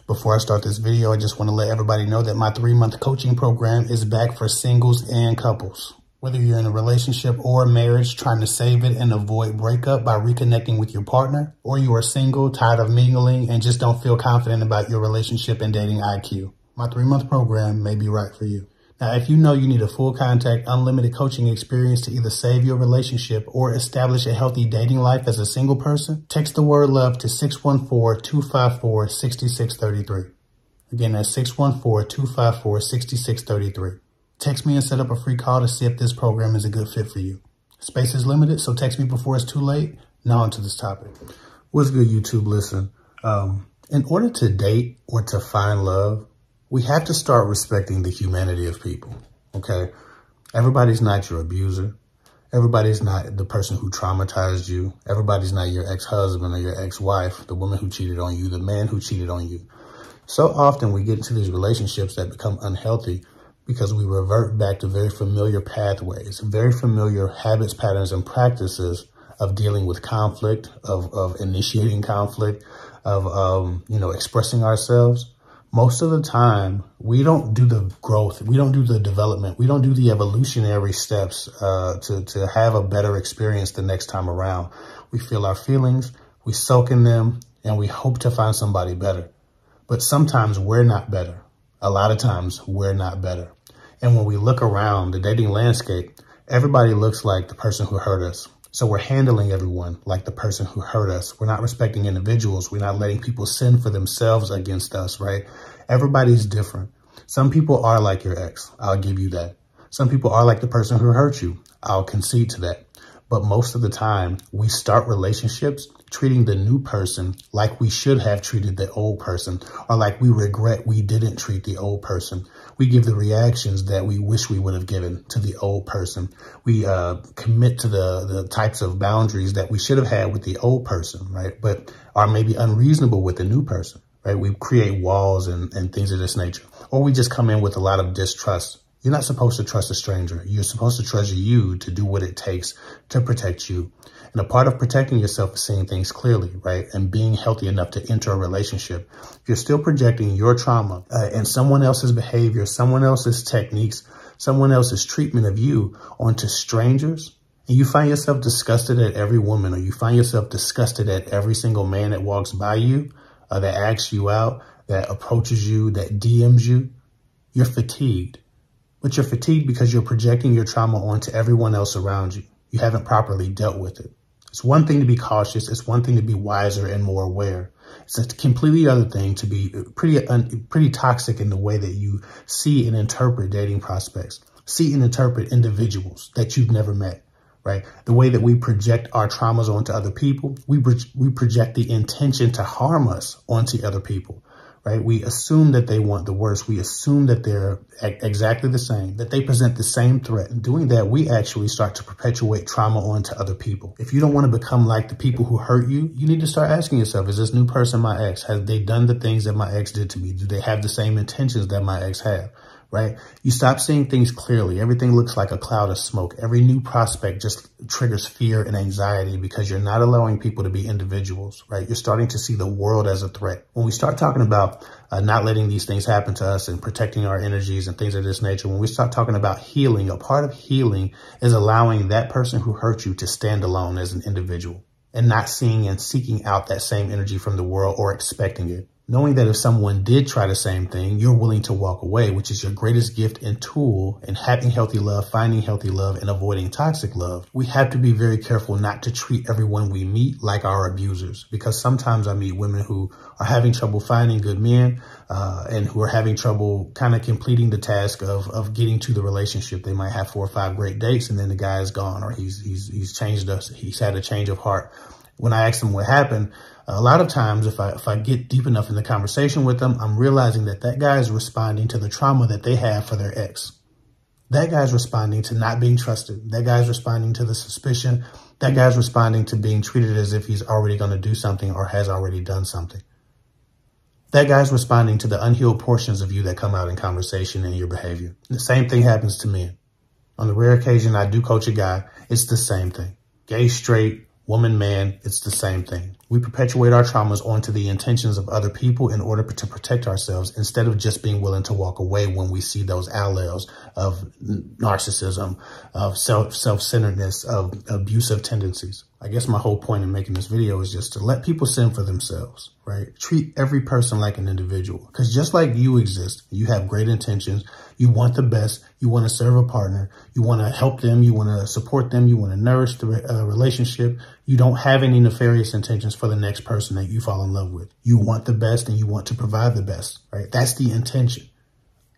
Before I start this video, I just want to let everybody know that my 3-month coaching program is back for singles and couples. Whether you're in a relationship or a marriage trying to save it and avoid breakup by reconnecting with your partner, or you are single, tired of mingling, and just don't feel confident about your relationship and dating IQ, my 3-month program may be right for you. Now, if you know you need a full contact, unlimited coaching experience to either save your relationship or establish a healthy dating life as a single person, text the word love to 614-254-6633. Again, that's 614-254-6633. Text me and set up a free call to see if this program is a good fit for you. Space is limited, so text me before it's too late. Now onto this topic. What's good, YouTube? Listen, in order to date or to find love, we have to start respecting the humanity of people, okay? Everybody's not your abuser. Everybody's not the person who traumatized you. Everybody's not your ex-husband or your ex-wife, the woman who cheated on you, the man who cheated on you. So often we get into these relationships that become unhealthy because we revert back to very familiar pathways, very familiar habits, patterns, and practices of dealing with conflict, of initiating conflict, of expressing ourselves. Most of the time, we don't do the growth, we don't do the development, we don't do the evolutionary steps to have a better experience the next time around. We feel our feelings, we soak in them, and we hope to find somebody better. But sometimes we're not better. A lot of times we're not better. And when we look around the dating landscape, everybody looks like the person who hurt us. So we're handling everyone like the person who hurt us. We're not respecting individuals. We're not letting people sin for themselves against us, right? Everybody's different. Some people are like your ex. I'll give you that. Some people are like the person who hurt you. I'll concede to that. But most of the time, we start relationships treating the new person like we should have treated the old person, or like we regret we didn't treat the old person. We give the reactions that we wish we would have given to the old person. We commit to the types of boundaries that we should have had with the old person, right? But are maybe unreasonable with the new person, right? We create walls and things of this nature. Or we just come in with a lot of distrust. You're not supposed to trust a stranger. You're supposed to trust you to do what it takes to protect you. And a part of protecting yourself is seeing things clearly, right? And being healthy enough to enter a relationship. If you're still projecting your trauma and someone else's behavior, someone else's techniques, someone else's treatment of you onto strangers, and you find yourself disgusted at every woman, or you find yourself disgusted at every single man that walks by you, that asks you out, that approaches you, that DMs you, you're fatigued. But you're fatigued because you're projecting your trauma onto everyone else around you. You haven't properly dealt with it. It's one thing to be cautious. It's one thing to be wiser and more aware. It's a completely other thing to be pretty toxic in the way that you see and interpret dating prospects, see and interpret individuals that you've never met, right? The way that we project our traumas onto other people, we project the intention to harm us onto other people. Right? We assume that they want the worst. We assume that they're exactly the same, that they present the same threat. In doing that, we actually start to perpetuate trauma onto other people. If you don't want to become like the people who hurt you, you need to start asking yourself, is this new person my ex? Have they done the things that my ex did to me? Do they have the same intentions that my ex had? Right? You stop seeing things clearly. Everything looks like a cloud of smoke. Every new prospect just triggers fear and anxiety because you're not allowing people to be individuals, right? You're starting to see the world as a threat. When we start talking about not letting these things happen to us and protecting our energies and things of this nature, when we start talking about healing, a part of healing is allowing that person who hurt you to stand alone as an individual and not seeing and seeking out that same energy from the world or expecting it. Knowing that if someone did try the same thing, you're willing to walk away, which is your greatest gift and tool in having healthy love, finding healthy love, and avoiding toxic love. We have to be very careful not to treat everyone we meet like our abusers, because sometimes I meet women who are having trouble finding good men and who are having trouble kind of completing the task of getting to the relationship. They might have 4 or 5 great dates and then the guy is gone, or he's changed us. He's had a change of heart. When I ask them what happened, a lot of times if I get deep enough in the conversation with them, I'm realizing that guy is responding to the trauma that they have for their ex. That guy's responding to not being trusted. That guy's responding to the suspicion. That guy's responding to being treated as if he's already going to do something or has already done something. That guy's responding to the unhealed portions of you that come out in conversation and your behavior. The same thing happens to men. On the rare occasion I do coach a guy, it's the same thing. Gay, straight, woman, man, it's the same thing. We perpetuate our traumas onto the intentions of other people in order to protect ourselves instead of just being willing to walk away when we see those allels of narcissism, of self-centeredness, of abusive tendencies. I guess my whole point in making this video is just to let people sin for themselves, right? Treat every person like an individual, because just like you exist, you have great intentions. You want the best. You want to serve a partner. You want to help them. You want to support them. You want to nourish the relationship. You don't have any nefarious intentions for the next person that you fall in love with. You want the best and you want to provide the best, right? That's the intention.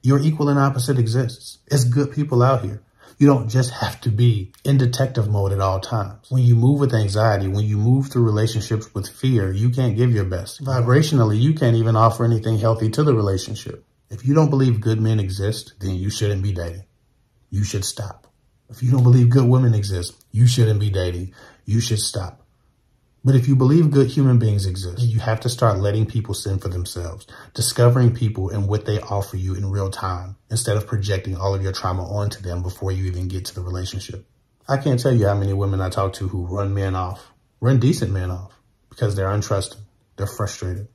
Your equal and opposite exists. It's good people out here. You don't just have to be in detective mode at all times. When you move with anxiety, when you move through relationships with fear, you can't give your best. Vibrationally, you can't even offer anything healthy to the relationship. If you don't believe good men exist, then you shouldn't be dating. You should stop. If you don't believe good women exist, you shouldn't be dating. You should stop. But if you believe good human beings exist, you have to start letting people sin for themselves, discovering people and what they offer you in real time, instead of projecting all of your trauma onto them before you even get to the relationship. I can't tell you how many women I talk to who run decent men off, because they're untrusting, they're frustrated,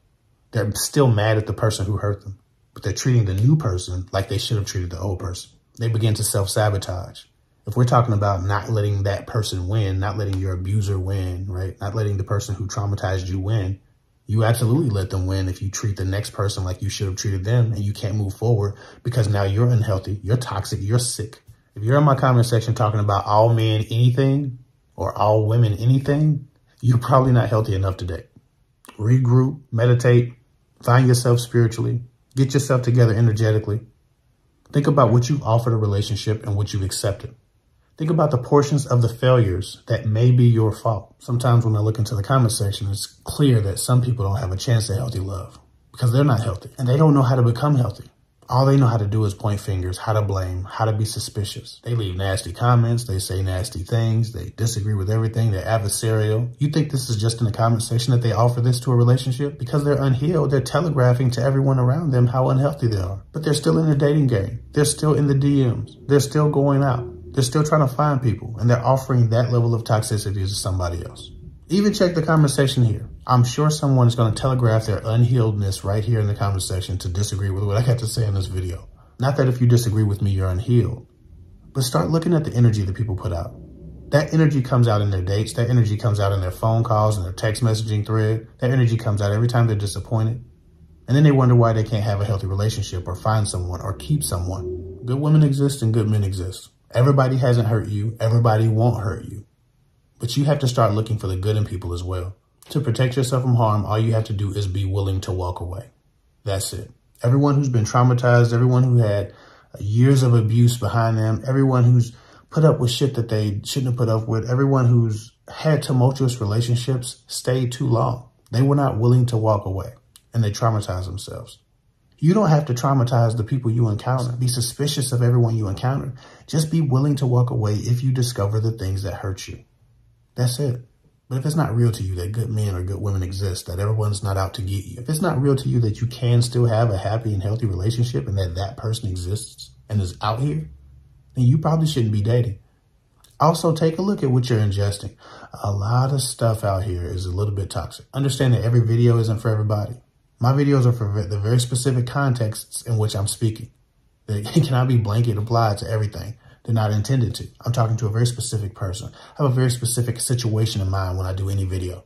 they're still mad at the person who hurt them, but they're treating the new person like they should have treated the old person. They begin to self-sabotage. If we're talking about not letting that person win, not letting your abuser win, right? Not letting the person who traumatized you win, you absolutely let them win if you treat the next person like you should have treated them, and you can't move forward because now you're unhealthy, you're toxic, you're sick. If you're in my comment section talking about all men anything or all women anything, you're probably not healthy enough to date. Regroup, meditate, find yourself spiritually, get yourself together energetically. Think about what you've offered a relationship and what you've accepted. Think about the portions of the failures that may be your fault. Sometimes when I look into the comment section, it's clear that some people don't have a chance at healthy love because they're not healthy and they don't know how to become healthy. All they know how to do is point fingers, how to blame, how to be suspicious. They leave nasty comments. They say nasty things. They disagree with everything. They're adversarial. You think this is just in the comment section that they offer this to a relationship? Because they're unhealed, they're telegraphing to everyone around them how unhealthy they are. But they're still in the dating game. They're still in the DMs. They're still going out. They're still trying to find people, and they're offering that level of toxicity to somebody else. Even check the comment section here. I'm sure someone is going to telegraph their unhealedness right here in the comment section to disagree with what I got to say in this video. Not that if you disagree with me, you're unhealed, but start looking at the energy that people put out. That energy comes out in their dates. That energy comes out in their phone calls and their text messaging thread. That energy comes out every time they're disappointed. And then they wonder why they can't have a healthy relationship or find someone or keep someone. Good women exist and good men exist. Everybody hasn't hurt you. Everybody won't hurt you. But you have to start looking for the good in people as well. To protect yourself from harm, all you have to do is be willing to walk away. That's it. Everyone who's been traumatized, everyone who had years of abuse behind them, everyone who's put up with shit that they shouldn't have put up with, everyone who's had tumultuous relationships stayed too long. They were not willing to walk away, and they traumatized themselves. You don't have to traumatize the people you encounter. Be suspicious of everyone you encounter. Just be willing to walk away if you discover the things that hurt you. That's it. But if it's not real to you that good men or good women exist, that everyone's not out to get you, if it's not real to you that you can still have a happy and healthy relationship and that that person exists and is out here, then you probably shouldn't be dating. Also, take a look at what you're ingesting. A lot of stuff out here is a little bit toxic. Understand that every video isn't for everybody. My videos are for the very specific contexts in which I'm speaking. They cannot be blanket applied to everything. They're not intended to. I'm talking to a very specific person. I have a very specific situation in mind when I do any video.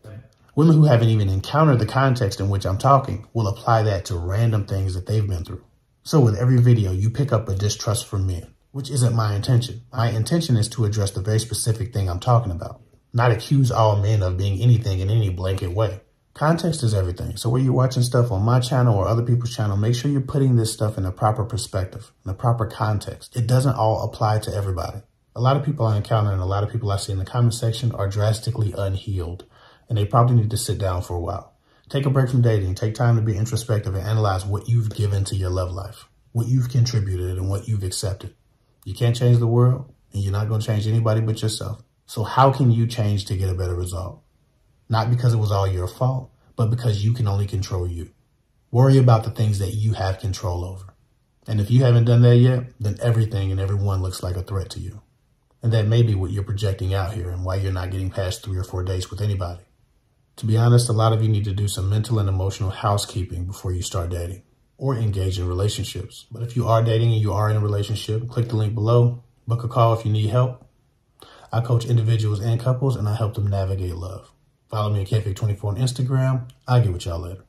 Women who haven't even encountered the context in which I'm talking will apply that to random things that they've been through. So with every video, you pick up a distrust from men, which isn't my intention. My intention is to address the very specific thing I'm talking about, not accuse all men of being anything in any blanket way. Context is everything. So when you're watching stuff on my channel or other people's channel, make sure you're putting this stuff in a proper perspective, in a proper context. It doesn't all apply to everybody. A lot of people I encounter and a lot of people I see in the comment section are drastically unhealed, and they probably need to sit down for a while. Take a break from dating. Take time to be introspective and analyze what you've given to your love life, what you've contributed and what you've accepted. You can't change the world, and you're not going to change anybody but yourself. So how can you change to get a better result? Not because it was all your fault, but because you can only control you. Worry about the things that you have control over. And if you haven't done that yet, then everything and everyone looks like a threat to you. And that may be what you're projecting out here and why you're not getting past 3 or 4 dates with anybody. To be honest, a lot of you need to do some mental and emotional housekeeping before you start dating or engage in relationships. But if you are dating and you are in a relationship, click the link below, book a call if you need help. I coach individuals and couples, and I help them navigate love. Follow me at KFA24 on Instagram. I'll get with y'all later.